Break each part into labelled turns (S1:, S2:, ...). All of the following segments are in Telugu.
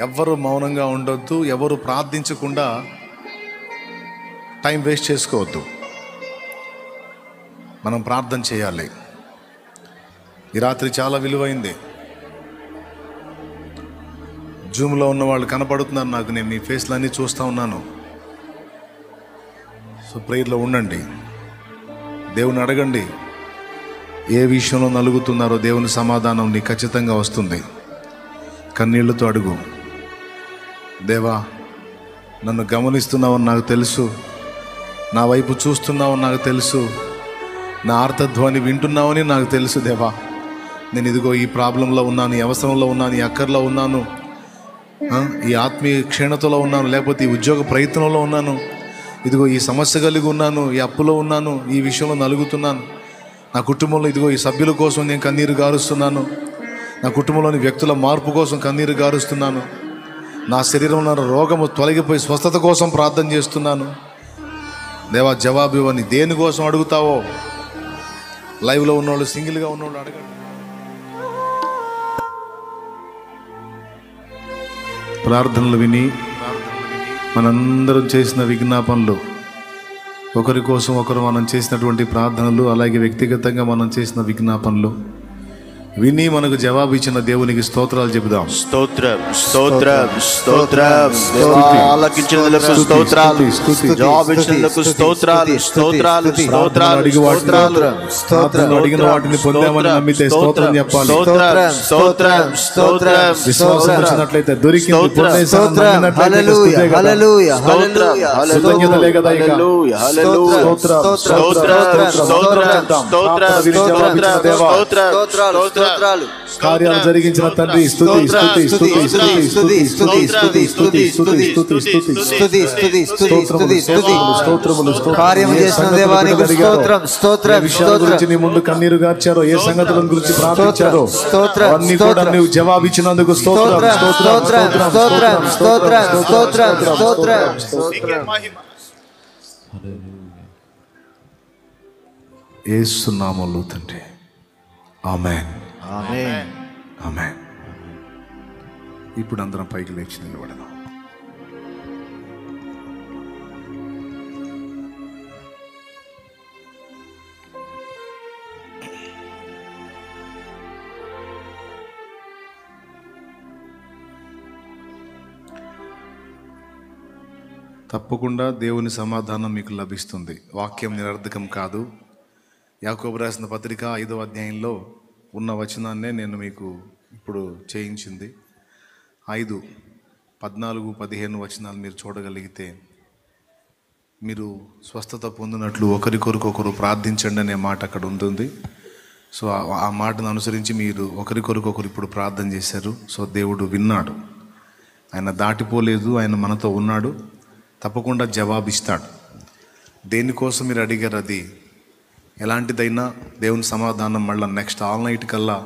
S1: ఎవ్వరు మౌనంగా ఉండొద్దు, ఎవరు ప్రార్థించకుండా టైం వేస్ట్ చేసుకోవద్దు. మనం ప్రార్థన చేయాలి. ఈ రాత్రి చాలా విలువైంది. జూమ్లో ఉన్న వాళ్ళు కనపడుతున్నారు నాకు, నేను మీ ఫేస్లు అన్నీ చూస్తూ ఉన్నాను. సో ప్రేయర్లో ఉండండి, దేవుని అడగండి. ఏ విషయంలో నలుగుతున్నారో దేవుని సమాధానం నీకు ఖచ్చితంగా వస్తుంది. కన్నీళ్లతో అడుగు, దేవా నన్ను గమనిస్తున్నావని నాకు తెలుసు, నా వైపు చూస్తున్నావని నాకు తెలుసు, నా ఆర్తధ్వని వింటున్నావని నాకు తెలుసు. దేవా నేను ఇదిగో ఈ ప్రాబ్లంలో ఉన్నాను, ఈ అవసరంలో ఉన్నాను, ఈ అక్కర్లో ఉన్నాను, ఈ ఆత్మీయ క్షీణతలో ఉన్నాను, లేకపోతే ఈ ఉద్యోగ ప్రయత్నంలో ఉన్నాను, ఇదిగో ఈ సమస్య కలిగి ఉన్నాను, ఈ అప్పులో ఉన్నాను, ఈ విషయంలో నలుగుతున్నాను, నా కుటుంబంలో ఇదిగో ఈ సభ్యుల కోసం నేను కన్నీరు గారుస్తున్నాను, నా కుటుంబంలోని వ్యక్తుల మార్పు కోసం కన్నీరు గారుస్తున్నాను, నా శరీరంలో రోగము తొలగిపోయి స్వస్థత కోసం ప్రార్థన చేస్తున్నాను. దేవా జవాబు ఇవ్వని. దేనికోసం అడుగుతావో లైవ్లో ఉన్నవాళ్ళు, సింగిల్గా ఉన్నవాళ్ళు అడగండి. ప్రార్థనలు విని మనందరం చేసిన విజ్ఞాపనలు, ఒకరి కోసం ఒకరు మనం చేసినటువంటి ప్రార్థనలు, అలాగే వ్యక్తిగతంగా మనం చేసిన విజ్ఞాపనలు విని మనకు జవాబు ఇచ్చిన దేవునికి స్తోత్రాలు చెబుదాం.
S2: స్తోత్రం స్తోత్రం స్తోత్రం. ఆలకించినందుకు స్తోత్రాలు, జవాబు ఇచ్చినందుకు స్తోత్రాలు స్తోత్రాలు స్తోత్రాలు స్తోత్రాలు.
S1: అడిగిన వాటిని పొందామని నమ్మితే స్తోత్రం చెప్పాలి.
S2: స్తోత్రం స్తోత్రం స్తోత్రం.
S1: విశ్వాసం వచ్చినట్లయితే దొరికింది. కార్యాలు జరిగించిన తండ్రి స్తుతి స్తుతి స్తుతి స్తుతి స్తుతి స్తుతి స్తుతి స్తుతి స్తుతి స్తుతి స్తుతి స్తుతి స్తోత్రములు. కార్యం చేసిన దేవానికి స్తోత్రం స్తోత్రం. విషయాల గురించి నీ ముందు కన్నీరు గార్చారో, ఏ సంగతుల గురించి ప్రార్థించారో అన్ని కూడా నీవు జవాబు ఇచ్చినందుకు స్తోత్రం స్తోత్రం స్తోత్రం స్తోత్రం స్తోత్రం స్తోత్రం స్తోత్రం. యేసు నామములో తండ్రి, ఆమేన్ ఆమేన్ ఆమేన్. ఇప్పుడు అందరం పైకి లేచి నిలబడదాం. తప్పకుండా దేవుని సమాధానం మీకు లభిస్తుంది. వాక్యం నిరర్ధకం కాదు. యాకోబు రాసిన పత్రిక 5వ అధ్యాయంలో ఉన్న వచనాన్నే నేను మీకు ఇప్పుడు చేయించింది. 5:14-15 వచనాలు మీరు చూడగలిగితే మీరు స్వస్థత పొందినట్లు ఒకరి కొరకు ఒకరు ప్రార్థించండి అనే మాట అక్కడ ఉంటుంది. సో ఆ మాటను అనుసరించి మీరు ఒకరి కొరకు ఒకరు ఇప్పుడు ప్రార్థన చేశారు. సో దేవుడు విన్నాడు, ఆయన దాటిపోలేదు, ఆయన మనతో ఉన్నాడు, తప్పకుండా జవాబిస్తాడు. దేనికోసం మీరు అడిగారు అది ఎలాంటిదైనా దేవుని సమాధానం మళ్ళీ నెక్స్ట్ ఆల్ నైట్ కల్లా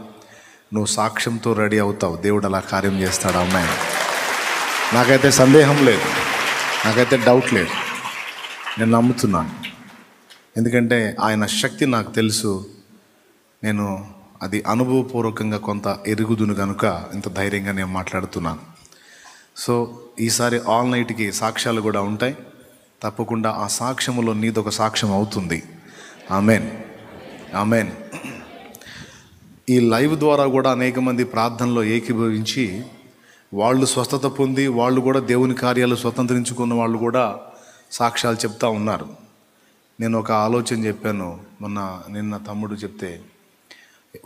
S1: నువ్వు సాక్ష్యంతో రెడీ అవుతావు. దేవుడు అలా కార్యం చేస్తాడు. అమ్మాయి నాకైతే సందేహం లేదు, నాకైతే డౌట్ లేదు, నేను నమ్ముతున్నాను. ఎందుకంటే ఆయన శక్తి నాకు తెలుసు, నేను అది అనుభవపూర్వకంగా కొంత ఎరుగుదును కనుక ఇంత ధైర్యంగా నేను మాట్లాడుతున్నాను. సో ఈసారి ఆల్ నైట్కి సాక్ష్యాలు కూడా ఉంటాయి. తప్పకుండా ఆ సాక్ష్యములో నీదొక సాక్ష్యం అవుతుంది. Amen amen. ఈ లైవ్ ద్వారా కూడా అనేక మంది ప్రార్థనలో ఏకీభవించి వాళ్ళు స్వస్థత పొంది వాళ్ళు కూడా దేవుని కార్యాలు స్వతంత్రించుకున్న వాళ్ళు కూడా సాక్ష్యాలు చెప్తా ఉన్నారు. నేను ఒక ఆలోచన చెప్పాను నిన్న తమ్ముడు చెప్తే,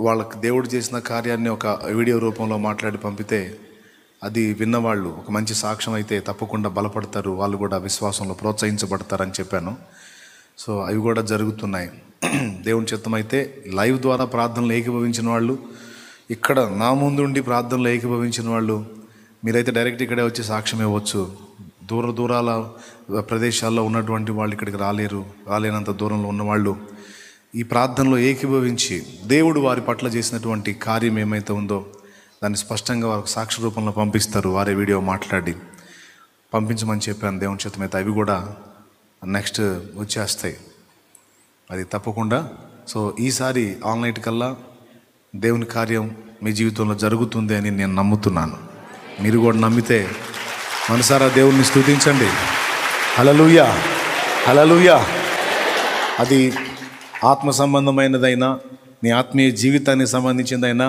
S1: వాళ్ళకి దేవుడు చేసిన కార్యాన్ని ఒక వీడియో రూపంలో మాట్లాడి పంపితే అది విన్నవాళ్ళు ఒక మంచి సాక్ష్యం అయితే తప్పకుండా బలపడతారు, వాళ్ళు కూడా విశ్వాసంలో ప్రోత్సహించబడతారని చెప్పాను. సో అవి కూడా జరుగుతున్నాయి. దేవుని చిత్తమైతే లైవ్ ద్వారా ప్రార్థనలు ఏకీభవించిన వాళ్ళు, ఇక్కడ నా ముందుండి ప్రార్థనలు ఏకీభవించిన వాళ్ళు, మీరైతే డైరెక్ట్ ఇక్కడే వచ్చి సాక్ష్యం ఇవ్వచ్చు. దూరాల ప్రదేశాల్లో ఉన్నటువంటి వాళ్ళు ఇక్కడికి రాలేనంత దూరంలో ఉన్నవాళ్ళు ఈ ప్రార్థనలో ఏకీభవించి దేవుడు వారి పట్ల చేసినటువంటి కార్యం ఏమైతే ఉందో దాన్ని స్పష్టంగా వారికి సాక్షి రూపంలో పంపిస్తారు. వారే వీడియో మాట్లాడి పంపించమని చెప్పాను. దేవుని చిత్తమైతే అవి కూడా నెక్స్ట్ వచ్చేస్తాయి, అది తప్పకుండా. సో ఈసారి ఆల్ నైట్ కల్లా దేవుని కార్యం మీ జీవితంలో జరుగుతుంది అని నేను నమ్ముతున్నాను. మీరు కూడా నమ్మితే మనసారా దేవుణ్ణి స్తుతించండి. హల్లెలూయా, హల్లెలూయా. అది ఆత్మ సంబంధమైనదైనా, నీ ఆత్మీయ జీవితానికి సంబంధించిందైనా,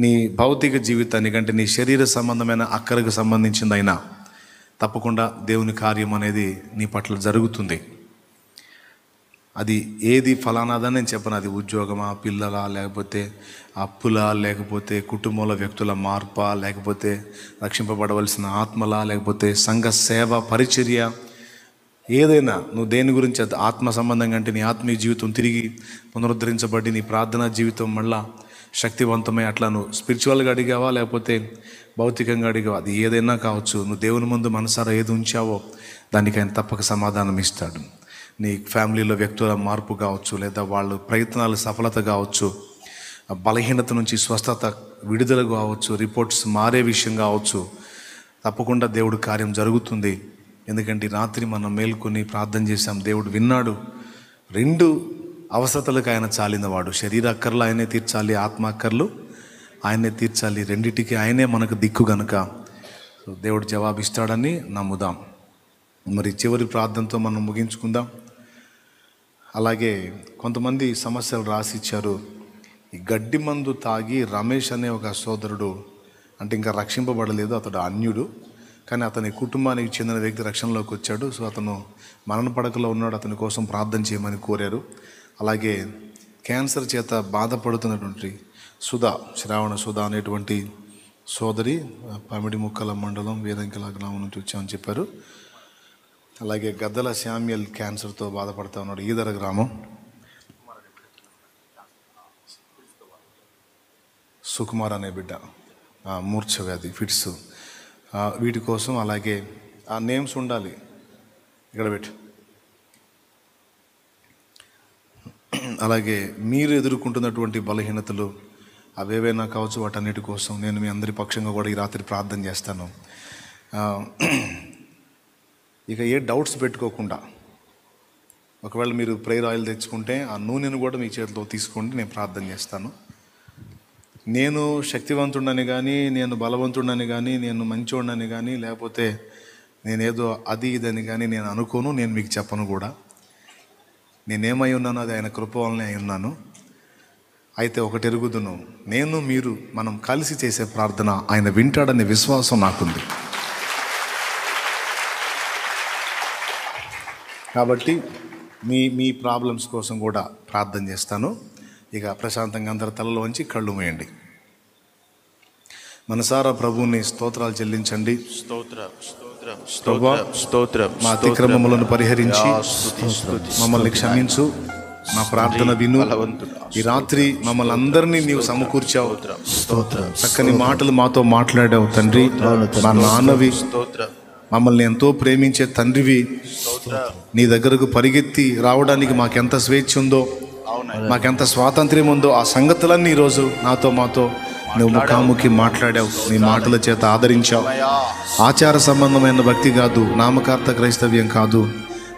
S1: నీ భౌతిక జీవితానికి అంటే నీ శరీర సంబంధమైన అక్కరకు సంబంధించిందైనా తప్పకుండా దేవుని కార్యం అనేది నీ పట్ల జరుగుతుంది. అది ఏది ఫలానాదని నేను చెప్పను. అది ఉద్యోగమా, పిల్లలా, లేకపోతే అప్పులా, లేకపోతే కుటుంబంలో వ్యక్తుల మార్పా, లేకపోతే రక్షింపబడవలసిన ఆత్మలా, లేకపోతే సంఘ సేవ, పరిచర్య, ఏదైనా నువ్వు దేని గురించి ఆత్మ సంబంధంగా అంటే నీ ఆత్మీయ జీవితం తిరిగి పునరుద్ధరించబడి నీ ప్రార్థనా జీవితం మళ్ళా శక్తివంతమై అట్లా నువ్వు స్పిరిచువల్గా అడిగావా, లేకపోతే భౌతికంగా అడిగావా, అది ఏదైనా కావచ్చు. నువ్వు దేవుని ముందు మనసారా ఏది ఉంచావో దానికి ఆయన తప్పక సమాధానం ఇస్తాడు. నీ ఫ్యామిలీలో వ్యక్తుల మార్పు కావచ్చు, లేదా వాళ్ళ ప్రయత్నాలు సఫలత కావచ్చు, బలహీనత నుంచి స్వస్థత, విడుదల కావచ్చు, రిపోర్ట్స్ మారే విషయం కావచ్చు, తప్పకుండా దేవుడు కార్యం జరుగుతుంది. ఎందుకంటే రాత్రి మనం మేల్కొని ప్రార్థన చేశాం, దేవుడు విన్నాడు. 2 అవసరతలకు ఆయన చాలినవాడు. శరీర అక్కర్లు ఆయనే తీర్చాలి, ఆత్మ అక్కర్లు ఆయనే తీర్చాలి. రెండిటికి ఆయనే మనకు దిక్కు గనుక దేవుడు జవాబిస్తాడని నమ్ముదాం. మరి చివరి ప్రార్థనతో మనం ముగించుకుందాం. అలాగే కొంతమంది సమస్యలు రాసిచ్చారు. ఈ గడ్డి మందు తాగి రమేష్ అనే ఒక సోదరుడు, అంటే ఇంకా రక్షింపబడలేదు, అతడు అన్యుడు, కానీ అతని కుటుంబానికి చెందిన వ్యక్తి రక్షణలోకి వచ్చాడు. సో అతను మరణ పడకలో ఉన్నాడు, అతని కోసం ప్రార్థన చేయమని కోరారు. అలాగే క్యాన్సర్ చేత బాధపడుతున్నటువంటి శ్రావణ సుధా అనేటువంటి సోదరి పమిడి ముక్కల మండలం వేదంకిల గ్రామం నుంచి వచ్చామని చెప్పారు. అలాగే గద్దల శామ్యుయల్ క్యాన్సర్తో బాధపడుతూ ఉన్నాడు, ఈదర గ్రామం. సుకుమార్ అనే బిడ్డ మూర్ఛ వ్యాధి, ఫిట్స్, వీటి కోసం. అలాగే ఆ నేమ్స్ ఉండాలి, ఇక్కడ పెట్టు. అలాగే మీరు ఎదుర్కొంటున్నటువంటి బలహీనతలు అవేవైనా కావచ్చు, వాటన్నిటి కోసం నేను మీ అందరి పక్షంగా కూడా ఈ రాత్రి ప్రార్థన చేస్తాను. ఇక ఏ డౌట్స్ పెట్టుకోకుండా, ఒకవేళ మీరు ప్రేయర్ ఆయిల్ తెచ్చుకుంటే ఆ నూనెను కూడా మీ చేతిలో తీసుకోండి, నేను ప్రార్థన చేస్తాను. నేను శక్తివంతుడని కానీ, నేను బలవంతుడని కానీ, నేను మంచోడని కానీ, లేకపోతే నేనేదో అది ఇదని కానీ నేను అనుకోను, నేను మీకు చెప్పను కూడా. నేనేమై ఉన్నాను అది ఆయన కృప వల్లనే అయి ఉన్నాను. అయితే ఒకటి ఎరుగుదును, నేను మీరు మనం కలిసి చేసే ప్రార్థన ఆయన వింటాడనే విశ్వాసం నాకుంది. కాబట్టి మీ ప్రాబ్లమ్స్ కోసం కూడా ప్రార్థన చేస్తాను. ఇక ప్రశాంతంగా అందరి తలలో వంచి కళ్ళు మూయండి. మనసారా ప్రభువుని స్తోత్రాలు చెల్లించండి. మా అతిక్రమములను పరిహరించి మమ్మల్ని క్షమించు, మా ప్రార్థన విను. ఈ రాత్రి మమ్మల్ని అందరినీ నీవు సమకూర్చావు, చక్కని మాటలు మాతో మాట్లాడావు తండ్రి. మా నాన్నవి, మమ్మల్ని ఎంతో ప్రేమించే తండ్రివి, నీ దగ్గరకు పరిగెత్తి రావడానికి మాకెంత స్వేచ్ఛ ఉందో, మాకెంత స్వాతంత్ర్యం ఉందో, ఆ సంగతులన్నీ ఈరోజు మాతో నువ్వు ముఖాముఖి మాట్లాడావు. నీ మాటల చేత ఆదరించావు. ఆచార సంబంధమైన భక్తి కాదు, నామకార్థ క్రైస్తవ్యం కాదు,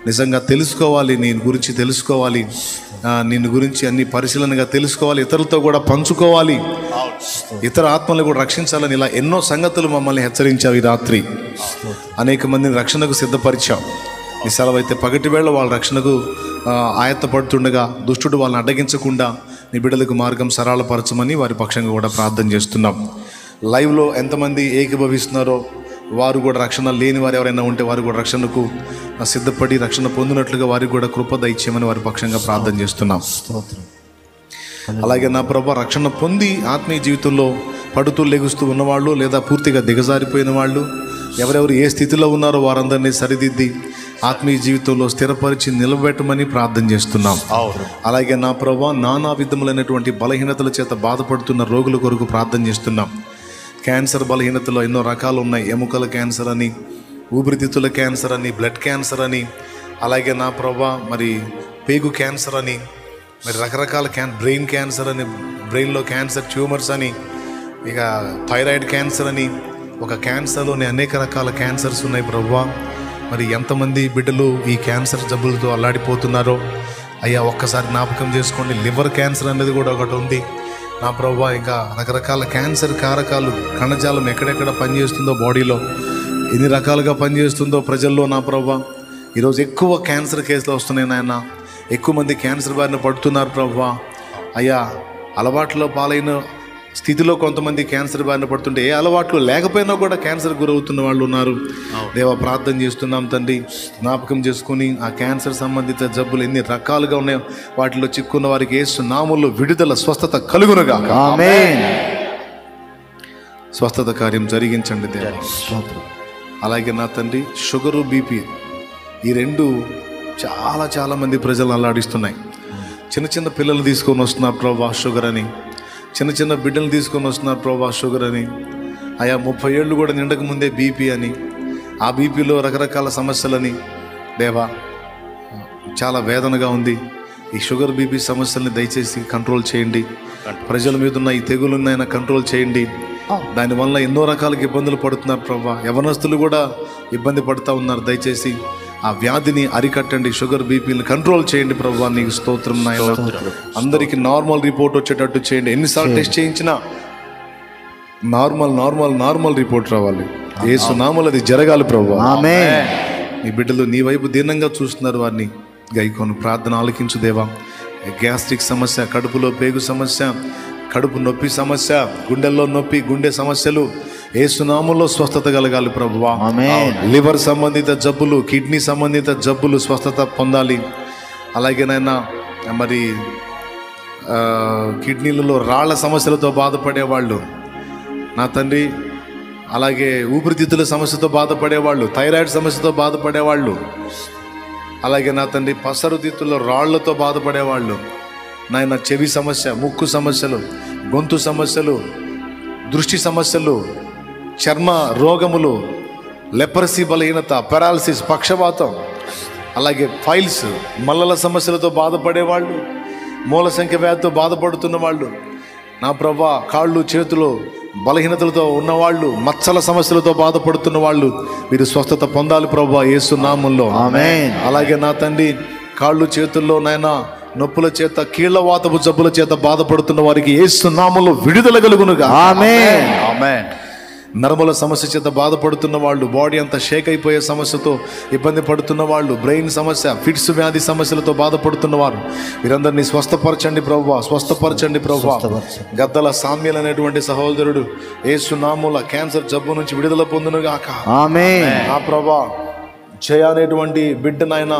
S1: నిజంగా తెలుసుకోవాలి, నీ గురించి తెలుసుకోవాలి, నిన్ను గురించి అన్ని పరిశీలనగా తెలుసుకోవాలి, ఇతరులతో కూడా పంచుకోవాలి, ఇతర ఆత్మలు కూడా రక్షించాలని ఇలా ఎన్నో సంగతులు మమ్మల్ని హెచ్చరించావు. ఈ రాత్రి అనేక మందిని రక్షణకు సిద్ధపరిచావు. నీ సెలవైతే పగటి వేళ వాళ్ళ రక్షణకు ఆయత్తపడుతుండగా దుష్టుడు వాళ్ళని అడ్డగించకుండా నీ బిడ్డలకు మార్గం సరళపరచమని వారి పక్షంగా కూడా ప్రార్థన చేస్తున్నాం. లైవ్లో ఎంతమంది ఏకీభవిస్తున్నారో వారు కూడా, రక్షణ లేని వారు ఎవరైనా ఉంటే వారు కూడా రక్షణకు సిద్ధపడి రక్షణ పొందినట్లుగా వారికి కూడా కృప దయచేయమని వారి పక్షంగా ప్రార్థన చేస్తున్నాం. అలాగే నా ప్రభా, రక్షణ పొంది ఆత్మీయ జీవితంలో పడుతూ లెగుస్తూ ఉన్నవాళ్ళు, లేదా పూర్తిగా దిగజారిపోయిన వాళ్ళు, ఎవరెవరు ఏ స్థితిలో ఉన్నారో వారందరినీ సరిదిద్ది ఆత్మీయ జీవితంలో స్థిరపరిచి నిలబెట్టమని ప్రార్థన చేస్తున్నాం. అలాగే నా ప్రభా, నానా విధములైనటువంటి బలహీనతల చేత బాధపడుతున్న రోగుల కొరకు ప్రార్థన చేస్తున్నాం. క్యాన్సర్ బలహీనతలో ఎన్నో రకాలు ఉన్నాయి. ఎముకల క్యాన్సర్ అని, ఊపిరితిత్తుల క్యాన్సర్ అని, బ్లడ్ క్యాన్సర్ అని, అలాగే నా ప్రభా మరి పేగు క్యాన్సర్ అని, మరి రకరకాల బ్రెయిన్ క్యాన్సర్ అని, బ్రెయిన్లో క్యాన్సర్ ట్యూమర్స్ అని, ఇక థైరాయిడ్ క్యాన్సర్ అని, ఒక క్యాన్సర్లోని అనేక రకాల క్యాన్సర్స్ ఉన్నాయి ప్రభువా. మరి ఎంతమంది బిడ్డలు ఈ క్యాన్సర్ జబ్బులతో అల్లాడిపోతున్నారో అయ్యా ఒక్కసారి జ్ఞాపకం చేసుకోండి. లివర్ క్యాన్సర్ అనేది కూడా ఒకటి ఉంది. నా ప్రభువా, ఇంకా రకరకాల క్యాన్సర్ కారకాలు, కణజాలం ఎక్కడెక్కడ పనిచేస్తుందో బాడీలో, ఎన్ని రకాలుగా పనిచేస్తుందో ప్రజల్లో నా ప్రభువా. ఈరోజు ఎక్కువ క్యాన్సర్ కేసులు వస్తున్నాయి నాయన, ఎక్కువ మంది క్యాన్సర్ బారిన పడుతున్నారు ప్రభువా. అయ్యా, అలవాట్లో పాలైన స్థితిలో కొంతమంది క్యాన్సర్ బారిన పడుతుంటే, ఏ అలవాట్లు లేకపోయినా కూడా క్యాన్సర్ గురవుతున్న వాళ్ళు ఉన్నారు. దేవా, ప్రార్థన చేస్తున్నాం తండ్రి, జ్ఞాపకం చేసుకుని ఆ క్యాన్సర్ సంబంధిత జబ్బులు ఎన్ని రకాలుగా ఉన్నాయో వాటిలో చిక్కున్న వారికి యేసు నామములో విడుదల, స్వస్థత కలుగునుగా.
S2: ఆమేన్.
S1: స్వస్థత కార్యం జరిగించండి దేవా. అలాగే నా తండ్రి, షుగరు, బీపీ ఈ రెండు చాలా మంది ప్రజలను అల్లాడిస్తున్నాయి. చిన్న చిన్న పిల్లలు తీసుకొని వస్తున్నారు ప్రభా షుగర్ అని, చిన్న బిడ్డలు తీసుకొని వస్తున్నారు ప్రభా షుగర్ అని. ఆయా 30 ఏళ్ళు కూడా నిండక ముందే బీపీ అని, ఆ బీపీలో రకరకాల సమస్యలని. దేవా, చాలా వేదనగా ఉంది. ఈ షుగర్, బీపీ సమస్యల్ని దయచేసి కంట్రోల్ చేయండి. ప్రజల మీద ఉన్న ఈ తెగులున్నైనా కంట్రోల్ చేయండి. దానివల్ల ఎన్నో రకాలకి ఇబ్బందులు పడుతున్నారు ప్రభా. యవనస్తులు కూడా ఇబ్బంది పడుతూ ఉన్నారు. దయచేసి ఆ వ్యాధిని అరికట్టండి, షుగర్, బీపీని కంట్రోల్ చేయండి ప్రభా. నీకు స్తోత్రం నాయన. అందరికీ నార్మల్ రిపోర్ట్ వచ్చేటట్టు చేయండి. ఎన్నిసార్లు టెస్ట్ చేయించినా నార్మల్ రిపోర్ట్ రావాలి. యేసు నామములో అది జరగాలి ప్రభా.
S2: ఆమేన్.
S1: నీ బిడ్డలు నీ వైపు దీనంగా చూస్తున్నారు, వారిని గైకోను ప్రార్థన ఆలకించు దేవా. గ్యాస్ట్రిక్ సమస్య, కడుపులో పేగు సమస్య, కడుపు నొప్పి సమస్య, గుండెల్లో నొప్పి, గుండె సమస్యలు యేసు నామములో స్వస్థత కలగాలి ప్రభువా.
S2: ఆమేన్.
S1: లివర్ సంబంధిత జబ్బులు, కిడ్నీ సంబంధిత జబ్బులు స్వస్థత పొందాలి. అలాగే నాయన మరి కిడ్నీలలో రాళ్ల సమస్యలతో బాధపడేవాళ్ళు నా తండ్రి, అలాగే ఊపిరితిత్తుల సమస్యతో బాధపడేవాళ్ళు, థైరాయిడ్ సమస్యతో బాధపడేవాళ్ళు, అలాగే నా తండ్రి పసరుతిత్తుల్లో రాళ్లతో బాధపడేవాళ్ళు నాయన, చెవి సమస్య, ముక్కు సమస్యలు, గొంతు సమస్యలు, దృష్టి సమస్యలు, చర్మ రోగములు, లెపరసీ బలహీనత, పెరాలసిస్, పక్షవాతం, అలాగే ఫైల్స్, మల్లల సమస్యలతో బాధపడేవాళ్ళు, మూల సంఖ్య వ్యాధితో బాధపడుతున్న వాళ్ళు నా ప్రభా, కాళ్ళు చేతులు బలహీనతలతో ఉన్నవాళ్ళు, మచ్చల సమస్యలతో బాధపడుతున్న వాళ్ళు మీరు స్వస్థత పొందాలి ప్రభా యేసు నామములో.
S2: ఆమేన్.
S1: అలాగే నా తండ్రి కాళ్ళు చేతుల్లో నాయన నొప్పుల చేత, కీళ్ల వాతపు జబ్బుల చేత బాధపడుతున్న వారికి యేసు నామములో విడుదల కలుగునుగా.
S2: ఆమేన్.
S3: ఆమేన్.
S1: నరముల సమస్య చేత బాధపడుతున్న వాళ్ళు, బాడీ అంతా షేక్ అయిపోయే సమస్యతో ఇబ్బంది పడుతున్న వాళ్ళు, బ్రెయిన్ సమస్య, ఫిట్స్ వ్యాధి సమస్యలతో బాధపడుతున్న వారు వీరందరినీ స్వస్థపరచండి ప్రభువా, స్వస్థపరచండి ప్రభువా. గద్దల సామ్యల్ అనేటువంటి సహోదరుడు యేసు నామములో క్యాన్సర్ జబ్బు నుంచి విడుదల పొందునుగాక.
S2: ఆమేన్.
S1: నా ప్రభా, జయ అనేటువంటి బిడ్డ నాయన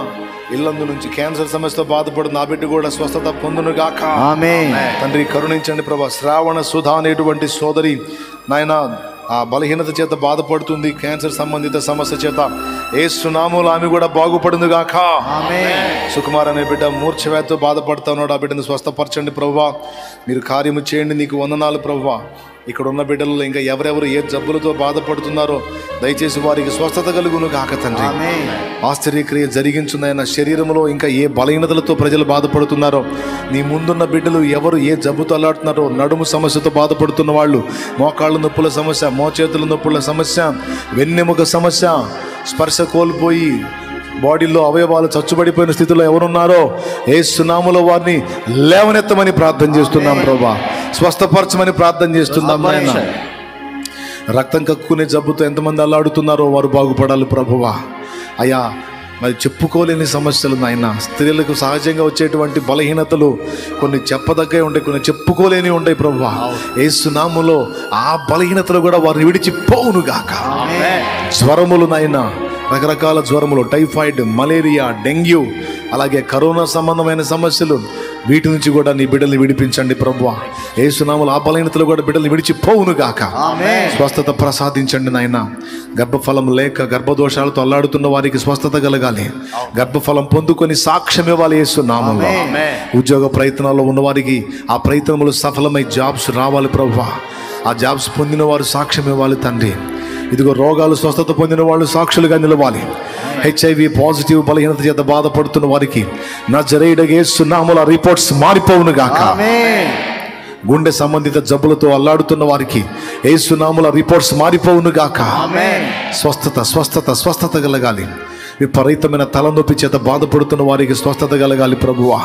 S1: ఇల్లందు నుంచి క్యాన్సర్ సమస్యతో బాధపడుతున్న ఆ బిడ్డ కూడా స్వస్థత పొందునుగాక.
S2: ఆమేన్.
S1: తండ్రి కరుణించండి ప్రభా. శ్రావణ సుధా అనేటువంటి సోదరి నాయన ఆ బలహీనత చేత బాధపడుతుంది, క్యాన్సర్ సంబంధిత సమస్య చేత యేసు నామములో ఆమె కూడా బాగుపడునుగాక.
S2: ఆమేన్.
S1: సుకుమార్ అనే బిడ్డ మూర్ఛ వ్యాధితో బాధపడుతున్నాడు, ఆ బిడ్డను స్వస్థపరచండి ప్రభువా. మీరు కార్యము చేయండి, నీకు వందనాలు ప్రభువా. ఇక్కడ ఉన్న బిడ్డలలో ఇంకా ఎవరెవరు ఏ జబ్బులతో బాధపడుతున్నారో దయచేసి వారికి స్వస్థత కలుగును గాక తండ్రి.
S2: ఆమేన్.
S1: ఆశ్చర్యక్రియ జరిగించున్నాయన. శరీరంలో ఇంకా ఏ బలహీనతలతో ప్రజలు బాధపడుతున్నారో, నీ ముందున్న బిడ్డలు ఎవరు ఏ జబ్బుతో అల్లాడుతున్నారో, నడుము సమస్యతో బాధపడుతున్న వాళ్ళు, మోకాళ్ళ నొప్పుల సమస్య, మోచేతుల నొప్పుల సమస్య, వెన్నెముక సమస్య, స్పర్శ కోల్పోయి బాడీలో అవయవాలు చచ్చుబడిపోయిన స్థితిలో ఎవరున్నారో యేసు నామములో వారిని లేవనెత్తమని ప్రార్థన చేస్తున్నాం ప్రభా. స్వస్థపరచమని ప్రార్థన చేస్తున్నాం నాయన. రక్తం కక్కునే జబ్బుతో ఎంతమంది అల్లాడుతున్నారో వారు బాగుపడాలి ప్రభువా. అయ్యా, మరి చెప్పుకోలేని సమస్యలు నాయన, స్త్రీలకు సహజంగా వచ్చేటువంటి బలహీనతలు కొన్ని చెప్పదగ్గే ఉంటాయి, కొన్ని చెప్పుకోలేని ఉంటాయి ప్రభువా. యేసు నామములో ఆ బలహీనతలు కూడా వారిని విడిచిపోవునుగాక. జ్వరములు నాయన, రకరకాల జ్వరములు, టైఫాయిడ్, మలేరియా, డెంగ్యూ, అలాగే కరోనా సంబంధమైన సమస్యలు, వీటి నుంచి కూడా నీ బిడ్డల్ని విడిపించండి ప్రభువా. యేసు నామములో ఆ బలహీనతలు కూడా బిడ్డల్ని విడిచిపోవునుగాక. స్వస్థత ప్రసాదించండి నాయన. గర్భఫలం లేక గర్భదోషాలతో అల్లాడుతున్న వారికి స్వస్థత కలగాలి, గర్భఫలం పొందుకొని సాక్ష్యం ఇవ్వాలి యేసు నామములో. ఉద్యోగ ప్రయత్నాల్లో ఉన్న వారికి ఆ ప్రయత్నములు సఫలమై జాబ్స్ రావాలి ప్రభువా. ఆ జాబ్స్ పొందిన వారు సాక్ష్యం ఇవ్వాలి తండ్రి. ఇదిగో రోగాలు స్వస్థత పొందిన వాళ్ళు సాక్షులుగా నిలవాలి. HIV పాజిటివ్ బలహీనత చేత బాధపడుతున్న వారికి నజరేయుడైన యేసు నామములో రిపోర్ట్స్ మారిపోవును గాక. గుండె సంబంధిత జబ్బులతో అల్లాడుతున్న వారికి యేసు నామములో రిపోర్ట్స్ మారిపోవును గాక. స్వస్థత స్వస్థత స్వస్థత కలగాలి. విపరీతమైన తలనొప్పి చేత బాధపడుతున్న వారికి స్వస్థత కలగాలి ప్రభువా.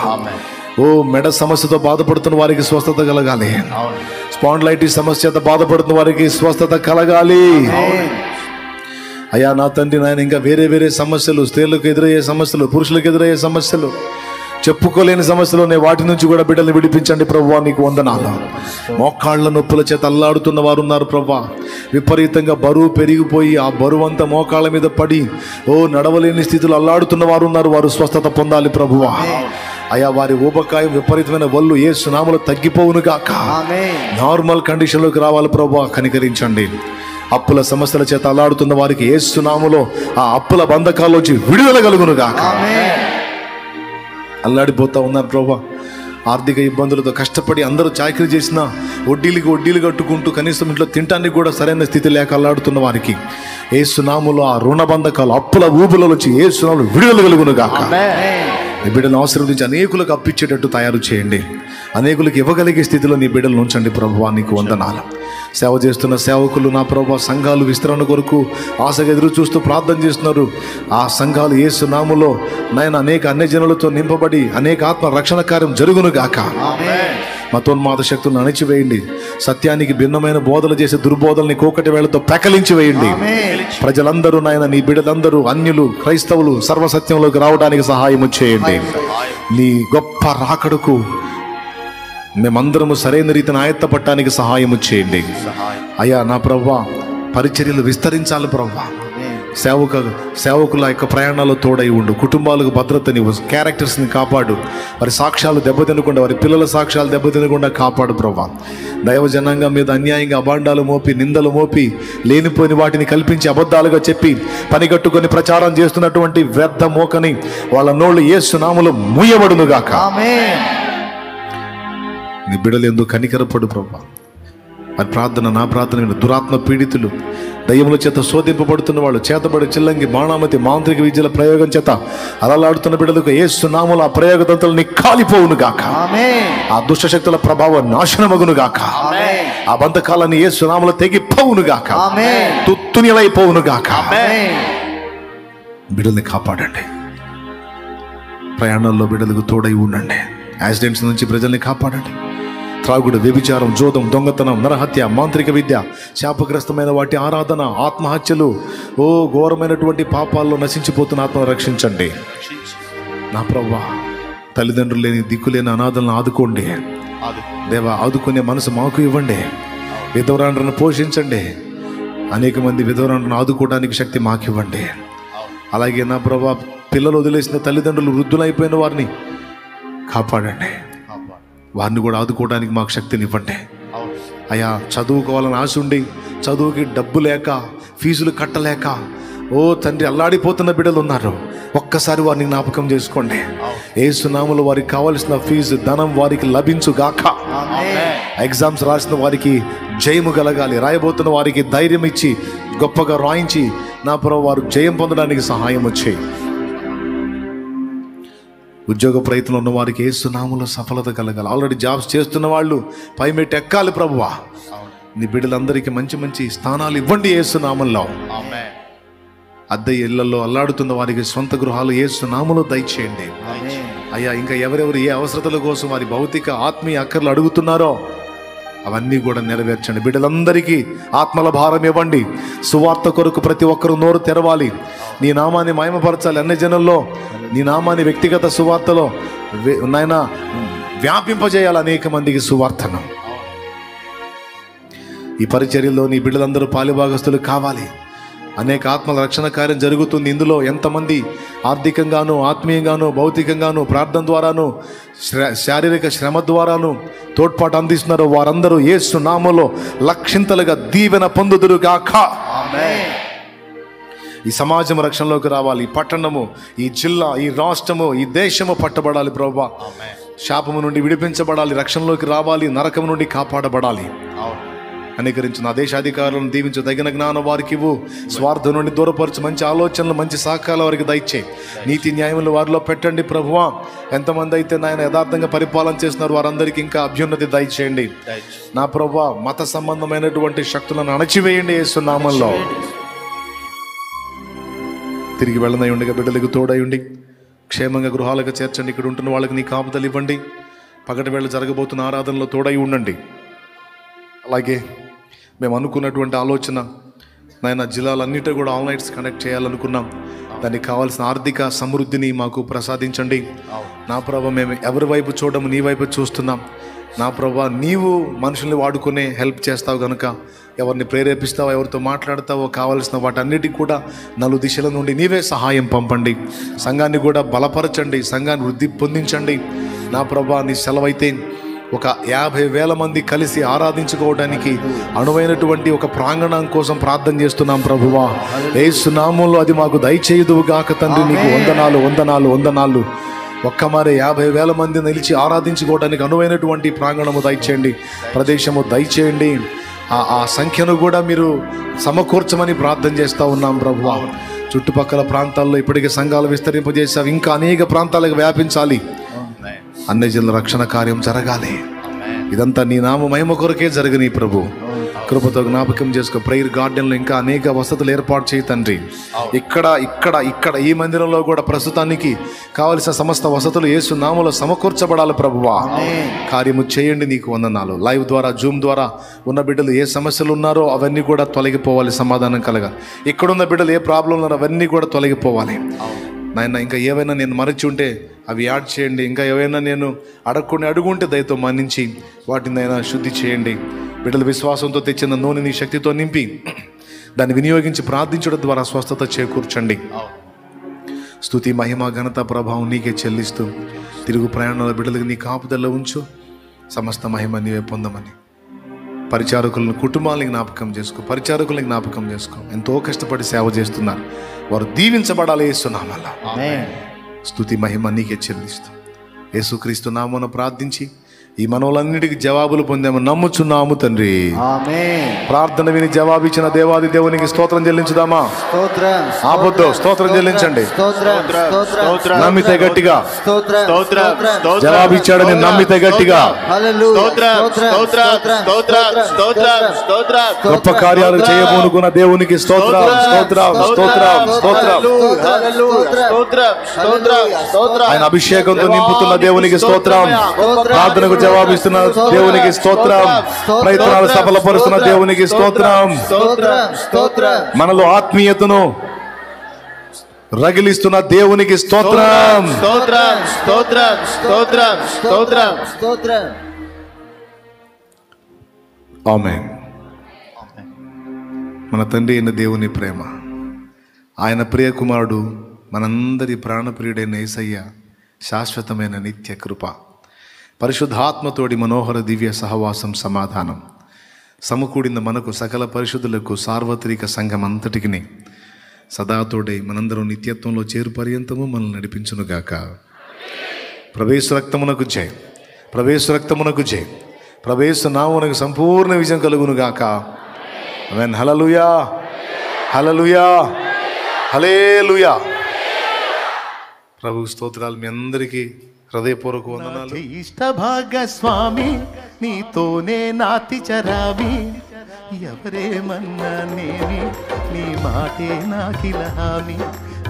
S1: ఓ మెడ సమస్యతో బాధపడుతున్న వారికి స్వస్థత కలగాలి. స్పాండిలైటిస్ సమస్యతో బాధపడుతున్న వారికి స్వస్థత కలగాలి. అయ్యా నా తండ్రి నాయన, ఇంకా వేరే వేరే సమస్యలు, స్త్రీలకు ఎదురయ్యే సమస్యలు, పురుషులకు ఎదురయ్యే సమస్యలు, చెప్పుకోలేని సమస్యలు ఉన్నాయి, వాటి నుంచి కూడా బిడ్డల్ని విడిపించండి ప్రభువా. నీకు వందనాలు. మోకాళ్ళ నొప్పుల చేత అల్లాడుతున్న వారు ఉన్నారు ప్రభువా. విపరీతంగా బరువు పెరిగిపోయి ఆ బరువు అంతా మోకాళ్ళ మీద పడి నడవలేని స్థితిలో అల్లాడుతున్న వారు ఉన్నారు. వారు స్వస్థత పొందాలి ప్రభువా. అయ్యా వారి ఊబకాయం, విపరీతమైన వల్లు యేసు నామములో తగ్గిపోవును గాక. నార్మల్ కండిషన్లోకి రావాలి ప్రభువా. కనికరించండి. అప్పుల సమస్యల చేత అల్లాడుతున్న వారికి యేసు నామములో ఆ అప్పుల బంధకాల్లోంచి విడుదల కలుగును గాక. అల్లాడిపోతా ఉన్నారు ప్రభా. ఆర్థిక ఇబ్బందులతో కష్టపడి అందరూ చాకరీ చేసినా వడ్డీలు కట్టుకుంటూ కనీసం ఇంట్లో తినడానికి కూడా సరైన స్థితి లేక అల్లాడుతున్న వారికి యేసు నామములో ఆ రుణ బంధకాలు, అప్పుల ఊబులలో వచ్చి యేసు నామములో విడుదల కలుగును గాక. నీ బిడ్డలను ఆశీర్వదించి అనేకులకు అప్పిచ్చేటట్టు తయారు చేయండి. అనేకులకు ఇవ్వగలిగే స్థితిలో నీ బిడ్డలను ఉంచండి ప్రభువా. నీకు వందనాలు. సేవ చేస్తున్న సేవకులు నా ప్రభువా, సంఘాలు విస్తరణ కొరకు ఆశగా ఎదురు చూస్తూ ప్రార్థన చేస్తున్నారు. ఆ సంఘాలు యేసు నామములో నాయన అనేక అన్యజనులతో నింపబడి అనేక ఆత్మ రక్షణ కార్యం జరుగును గాక. మతోన్మాద శక్తులను అణిచివేయండి. సత్యానికి భిన్నమైన బోధలు చేసే దుర్బోధల్ని కోకటి వేళతో పెకలించి వేయండి. ప్రజలందరూ నాయన, నీ బిడ్డలందరూ, అన్యులు, క్రైస్తవులు సర్వసత్యంలోకి రావడానికి సహాయం చేయండి. నీ గొప్ప రాకడకు మేమందరము సరైన రీతిని ఆయత్తపడటానికి సహాయము చేయండి. అయ్యా నా ప్రభువా, పరిచర్యలు విస్తరించాలి ప్రభువా. సేవకుల యొక్క ప్రయాణాల్లో తోడై ఉండు. కుటుంబాలకు భద్రతని, క్యారెక్టర్స్ని కాపాడు. వారి సాక్ష్యాలు దెబ్బతినకుండా, వారి పిల్లల సాక్ష్యాలు దెబ్బతినకుండా కాపాడు ప్రభువా. దైవ జనాంగం మీద అన్యాయంగా అభాండాలు మోపి, నిందలు మోపి, లేనిపోయిన వాటిని కల్పించి అబద్ధాలుగా చెప్పి పనిగట్టుకొని ప్రచారం చేస్తున్నటువంటి వ్యర్థ మోకని వాళ్ళ నోళ్ళు యేసు నామములో మూయబడును గాక. నీ బిడ్డలు ఎందుకు కనికరపడు ప్రభువా. మరి ప్రార్థన, నా ప్రార్థన దురాత్మ పీడితులు, దయ్యముల చేత శోధింపబడుతున్న వాళ్ళు, చేతబడి, చిల్లంగి, బాణామతి, మాంత్రిక విద్యల ప్రయోగం చేత అలలాడుతున్న బిడ్డలకు యేసు నామములో ఆ ప్రయోగ తంత్రాలు కాలిపోవును గాక. ఆ దుష్ట శక్తుల ప్రభావం నాశనమగును గాక. ఆ బంధకాలని యేసు నామములో తెగిపోవును గాక. తుత్తునిలైపోవును గాక. బిడ్డల్ని కాపాడండి. ప్రయాణాల్లో బిడ్డలకు తోడై ఉండండి. యాక్సిడెంట్స్ నుంచి ప్రజల్ని కాపాడండి. త్రాగుడు, వ్యభిచారం, జోదం, దొంగతనం, నరహత్య, మాంత్రిక విద్య, శాపగ్రస్తమైన వాటి ఆరాధన, ఆత్మహత్యలు, ఘోరమైనటువంటి పాపాల్లో నశించిపోతున్న ఆత్మను రక్షించండి. నా ప్రభువా, తల్లిదండ్రులు లేని, దిక్కులేని అనాథలను ఆదుకోండి దేవా. ఆదుకునే మనసు మాకు ఇవ్వండి. విధవరాండ్రను పోషించండి. అనేక మంది విధవరాండ్రను ఆదుకోవడానికి శక్తి మాకు ఇవ్వండి. అలాగే నా ప్రభువా, పిల్లలు వదిలేసిన తల్లిదండ్రులు, వృద్ధులైపోయిన వారిని కాపాడండి. వారిని కూడా ఆదుకోవడానికి మాకు శక్తిని ఇవ్వండి. అయ్యా, చదువుకోవాలని ఆశ ఉండి చదువుకి డబ్బు లేక, ఫీజులు కట్టలేక తండ్రి అల్లాడిపోతున్న బిడ్డలు ఉన్నారు. ఒక్కసారి వారిని జ్ఞాపకం చేసుకోండి. యేసు నామములో వారికి కావలసిన ఫీజు ధనం వారికి లభించుగాక. ఎగ్జామ్స్ రాసిన వారికి జయము కలగాలి. రాయబోతున్న వారికి ధైర్యం ఇచ్చి గొప్పగా రాయించి నా ప్రభు వారు జయం పొందడానికి సహాయం వచ్చేయి. ఉద్యోగ ప్రయత్నంలో ఉన్న వారికి యేసు నామములో సఫలత కలగాలి. ఆల్రెడీ జాబ్స్ చేస్తున్న వాళ్ళు పైమెట్టి ఎక్కాలి ప్రభువా. నీ బిడ్డలందరికీ మంచి మంచి స్థానాలు ఇవ్వండి యేసు నామములో. అద్దె ఇళ్లలో అల్లాడుతున్న వారికి సొంత గృహాలు యేసు నామములో దయచేయండి. అయ్యా, ఇంకా ఎవరెవరు ఏ అవసరతల కోసం వారి భౌతిక, ఆత్మీయ అక్కర్లు అడుగుతున్నారో అవన్నీ కూడా నెరవేర్చండి. బిడ్డలందరికీ ఆత్మల భారం ఇవ్వండి. సువార్త కొరకు ప్రతి ఒక్కరూ నోరు తెరవాలి. నీ నామాన్ని మహిమపరచాలి. అన్ని జనుల్లో నీ నామాన్ని వ్యక్తిగత సువార్తలో నాయన వ్యాపింపజేయాలి. అనేక మందికి సువార్తను. ఈ పరిచర్యలో నీ బిడ్డలందరూ పాలిభాగస్తులు కావాలి. అనేక ఆత్మల రక్షణ కార్యం జరుగుతుంది. ఇందులో ఎంతమంది ఆర్థికంగాను, ఆత్మీయంగాను, భౌతికంగాను, ప్రార్థన ద్వారాను, శారీరక శ్రమ ద్వారాను తోడ్పాటు అందిస్తున్నారో వారందరూ యేసు నామములో లక్షింతలుగా దీవెన పొందుదురుగాక. ఈ సమాజం రక్షణలోకి రావాలి. ఈ పట్టణము, ఈ జిల్లా, ఈ రాష్ట్రము, ఈ దేశము పట్టబడాలి ప్రభువా. శాపము నుండి విడిపించబడాలి. రక్షణలోకి రావాలి. నరకము నుండి కాపాడబడాలి. అనేకరించు. నా దేశాధికారులను దీవించు. తగిన జ్ఞానం వారికి ఇవ్వు. స్వార్థం నుండి దూరపరచు. మంచి ఆలోచనలు, మంచి సహకారాలు వారికి దయచేయి. నీతి న్యాయములు వారిలో పెట్టండి ప్రభువా. ఎంతమంది అయితే నాయన యథార్థంగా పరిపాలన చేస్తున్నారు వారందరికీ ఇంకా అభ్యున్నతి దయచేయండి. నా ప్రభువా, మత సంబంధమైనటువంటి శక్తులను అణచివేయండి యేసు నామములో. తిరిగి వెళ్ళనై ఉండగా బిడ్డలకు తోడై ఉండి క్షేమంగా గృహాలకు చేర్చండి. ఇక్కడ ఉంటున్న వాళ్ళకి నీ కాపుదలు ఇవ్వండి. పగటి వేళ జరగబోతున్న ఆరాధనలో తోడై ఉండండి. అలాగే మేము అనుకున్నటువంటి ఆలోచన నాయన జిల్లాలన్నిటి కూడా ఆన్లైన్స్ కనెక్ట్ చేయాలనుకున్నాం. దానికి కావాల్సిన ఆర్థిక సమృద్ధిని మాకు ప్రసాదించండి. నా ప్రభా, మేము ఎవరి వైపు చూడము, నీ వైపు చూస్తున్నాం. నా ప్రభా, నీవు మనుషుల్ని వాడుకునే హెల్ప్ చేస్తావు కనుక ఎవరిని ప్రేరేపిస్తావో, ఎవరితో మాట్లాడతావో, కావలసిన వాటన్నిటికి కూడా నలు దిశల నుండి నీవే సహాయం పంపండి. సంఘాన్ని కూడా బలపరచండి, సంఘాన్ని వృద్ధి పొందించండి. నా ప్రభా, నీ సెలవైతే ఒక 50,000 మంది కలిసి ఆరాధించుకోవడానికి అనువైనటువంటి ఒక ప్రాంగణం కోసం ప్రార్థన చేస్తున్నాం ప్రభువా. యేసు నామములో అది మాకు దయచేయుదువు గాక తండ్రి. నీకు వందనాలు, వందనాలు, వందనాలు. ఒక్కమారే 50,000 మంది నిలిచి ఆరాధించుకోవడానికి అనువైనటువంటి ప్రాంగణము దయచేయండి, ప్రదేశము దయచేయండి. ఆ సంఖ్యను కూడా మీరు సమకూర్చమని ప్రార్థన చేస్తూ ఉన్నాం ప్రభువా. చుట్టుపక్కల ప్రాంతాల్లో ఇప్పటికే సంఘాలు విస్తరింపజేసావు, ఇంకా అనేక ప్రాంతాలకు వ్యాపించాలి. అన్ని జిల్లా రక్షణ కార్యం జరగాలి. ఇదంతా నీ నామ మహిమ కొరకే జరగని ప్రభు. కృపతో జ్ఞాపకం చేసుకో. ప్రేయర్ గార్డెన్లో ఇంకా అనేక వసతులు ఏర్పాటు చేయి తండ్రి. ఇక్కడ ఈ మందిరంలో కూడా ప్రస్తుతానికి కావలసిన సమస్త వసతులు యేసు నామములో సమకూర్చబడాలి ప్రభువా. కార్యము చేయండి. నీకు వందనాలు. లైవ్ ద్వారా, జూమ్ ద్వారా ఉన్న బిడ్డలు ఏ సమస్యలు ఉన్నారో అవన్నీ కూడా తొలగిపోవాలి, సమాధానం కలగాలి. ఇక్కడున్న బిడ్డలు ఏ ప్రాబ్లం ఉన్నారో అవన్నీ కూడా తొలగిపోవాలి నాయన. ఇంకా ఏవైనా నేను మరచి ఉంటే అవి యాడ్ చేయండి. ఇంకా ఏవైనా నేను అడుగుంటే దయతో మన్నించి వాటిని అయినా శుద్ధి చేయండి. బిడ్డల విశ్వాసంతో తెచ్చిన నూనెని శక్తితో నింపి దాన్ని వినియోగించి ప్రార్థించడం ద్వారా స్వస్థత చేకూర్చండి. స్తుతి, మహిమ, ఘనత, ప్రభావం నీకే చెల్లిస్తూ తిరుగు ప్రయాణాల బిడ్డలకు నీ కాపుదల్లో ఉంచు. సమస్త మహిమ నీవే పొందమని పరిచారకులను, కుటుంబాలని జ్ఞాపకం చేసుకో. ఎంతో కష్టపడి సేవ చేస్తున్నారు, వారు దీవించబడాలి యేసు నామములో. స్తుతి, మహిమ నీకే చెల్లిస్తూ యేసుక్రీస్తు నామమున ప్రార్థించి ఈ మనవులన్నిటికీ జవాబులు పొందాము నమ్ముచున్నాము తండ్రి. ప్రార్థన విని జవాబిచ్చిన దేవాది దేవునికి స్తోత్రం చెల్లించుదామా? ఆపొద్దు, స్తోత్రం చెల్లించండి. నమ్మితే గట్టిగా జవాబిచ్చాడని నమ్మితే గట్టిగా గొప్ప కార్యాలు చేయబోనుకున్న దేవునికి స్తోత్రం, స్తోత్రం, స్తోత్రం, స్తోత్రం. ఆయన అభిషేకంతో నింపుతున్న దేవునికి స్తోత్రం. ప్రార్థనకు జవాబిస్తున్న దేవునికి స్తోత్రం. ప్రయత్నాలు సఫలపరుస్తున్న దేవునికి స్తోత్రం. మనలో ఆత్మీయతను రగిలిస్తున్న దేవునికి స్తోత్రం. ఆమేన్. మన తండ్రి అయిన దేవుని ప్రేమ, ఆయన ప్రియ కుమారుడు, మనందరి ప్రాణప్రియుడైన యేసయ్య శాశ్వతమైన నిత్య కృప, పరిశుద్ధాత్మతోడి మనోహర దివ్య సహవాసం, సమాధానం సమకూడిన మనకు సకల పరిశుద్ధులకు సార్వత్రిక సంఘం అంతటికి సదాతోడే మనందరం నిత్యత్వంలో చేరు పర్యంతము మనల్ని నడిపించునుగాక. ప్రవేశ రక్తమునకు జై, ప్రవేశ రక్తమునకు జై, ప్రవేశ నామమునకు సంపూర్ణ విజయం కలుగునుగాక. ఆమేన్. హల్లెలూయా, హల్లెలూయా, హల్లెలూయా. ప్రభు స్తోత్రాలు. మీ అందరికీ హృదయపూర్వక వందనాలు.
S3: ఇష్ట భాగస్వామి నీతోనే నాతి చరామి, ఎవరేమన్నా నేమి నీ మాటే నాకిలహామి,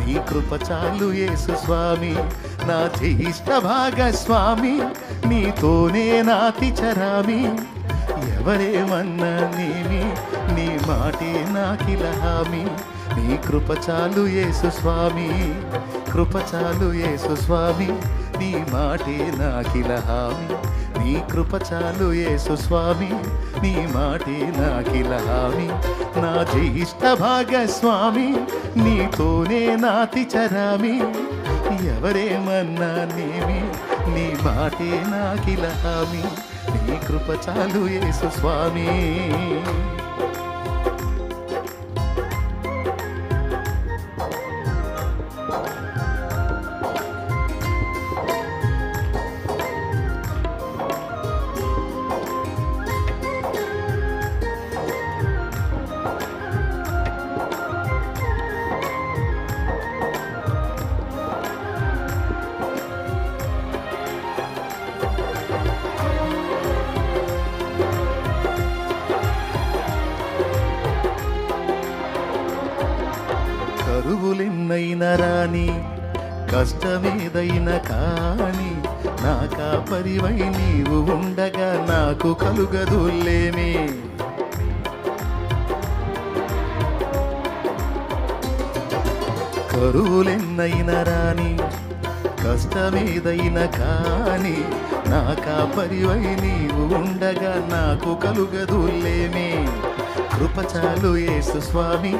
S3: నీ కృప చాలు యేసు స్వామి. నా ఇష్ట భాగస్వామి నీతోనే నాతి చరామి, ఎవరేమన్నా నేమి నీ మాటే నాకిలహామి, నీ కృప చాలు యేసు స్వామి. కృప చాలు యేసు స్వామి, నీ మాటే నాకిలహామి, నీ కృప చాలు యేసు స్వామి, నీ మాటే నాకిలహామి. నా జ్యేష్ఠ భాగస్వామి నీతోనే నాతి చరామి, ఎవరేమన్నా నేమి నీ మాటే నాకిలహామి, నీ కృప చాలు యేసు స్వామి. కరువులెన్నైనా రాని, కష్టమేదైనా కాని, నా కాపరివై నీవు ఉండగా నాకు కలుగదులేమి. కరువులెన్నైనా రాని కష్టమేదైనా కాని నా కాపరివై నీవు ఉండగా నాకు కలుగదులేమి. కృపచాలు యేసు స్వామి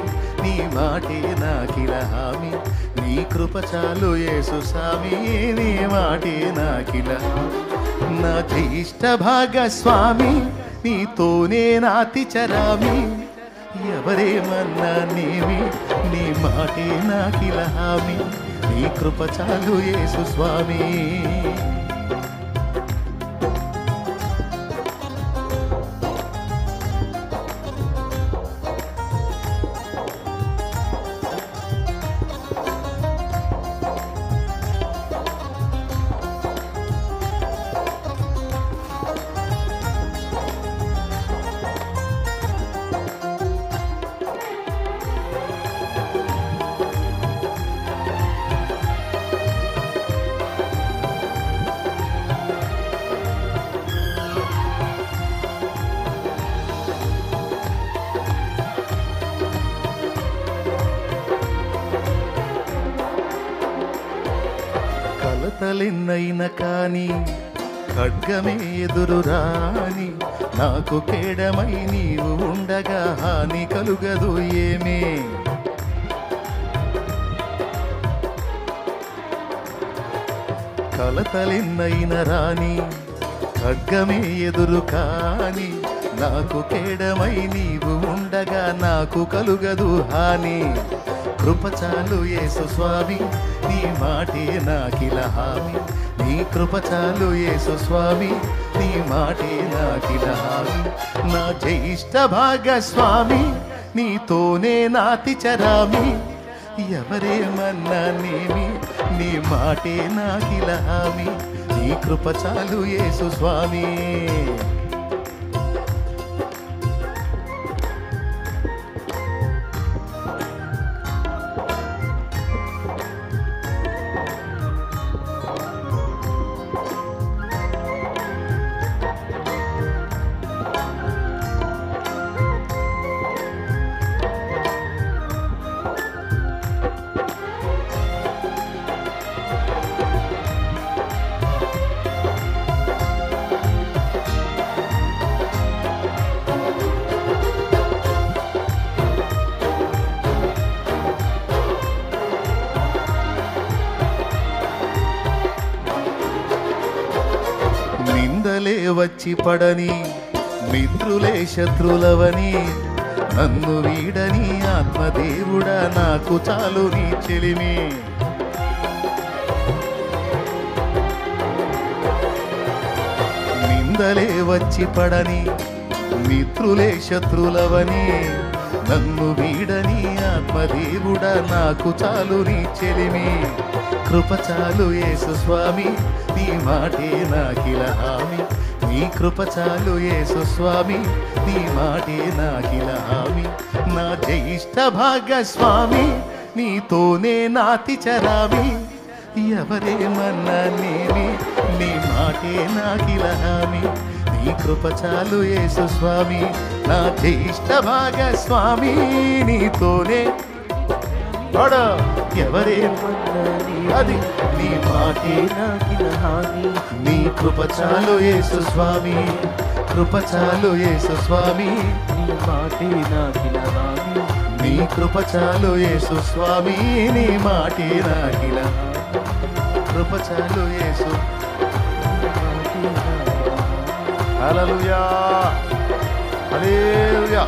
S3: నీ మాటే నాకిల హామీ. నీ కృపచాలు యేసు స్వామి నీ మాటే నాకిల. నా జ్యేష్ఠ భాగస్వామి నీతోనే నాతి చరామి. ఎవరేమన్నా నేమి నీ మాటే నాకిల హామీ. నీ కృపచాలు యేసు స్వామి. కలతలెన్నైనా కాని ఖడ్గమే ఎదురు రాని నాకు కేడమై నీవు ఉండగా హాని కలుగదు ఏమే. కలతలెన్నైనా రాని ఖడ్గమే ఎదురు కాని నాకు కేడమై నీవు ఉండగా నాకు కలుగదు హాని. కృపచాలు యేసు స్వామి నీ మాటే నాకిల హామీ. నీ కృపచాలు యేసు స్వామి నీ మాటే నాకిల హామీ. నా జ్యేష్ఠ భాగస్వామి నీతోనే నాతి చరామి. ఎవరేమన్నా నేమి నీ మాటే నాకిల హామీ. నీ కృపచాలు యేసు స్వామి. నిందలే వచ్చి పడని మిత్రులే శత్రులవని నన్ను వీడని ఆత్మదేవుడా నాకు చాలు నీ చెలిమి. నిందలే వచ్చి పడని మిత్రులే శత్రులవని నన్ను వీడని ఆత్మదేవుడా నాకు చాలు నీ చెలిమి. కృపచాలు యేసు స్వామి నీ మాటే నాకిల హామీ. నీ కృపచాలు యేసు స్వామి నీ మాటే నాకిల హామీ. నా జ్యేష్ఠ భాగస్వామి నీతోనే నాతి చరామి. ఎవరేమన్నా నేమి నీ మాటే నాకిల హామీ. నీ కృపచాలు యేసు స్వామి నా జ్యేష్ఠ భాగస్వామి నీతోనే. ఎవరేమన్నా అది నీ మాటే నాకిల హామీ. నీ కృపచాలు యేసు స్వామి. కృపచాలు యేసు స్వామి నీ మాటే నాకిల హామీ. నీ కృపచాలు యేసు స్వామి నీ మాటే నాకిల. కృపచాలు యేసు. హల్లెలూయా హల్లెలూయా.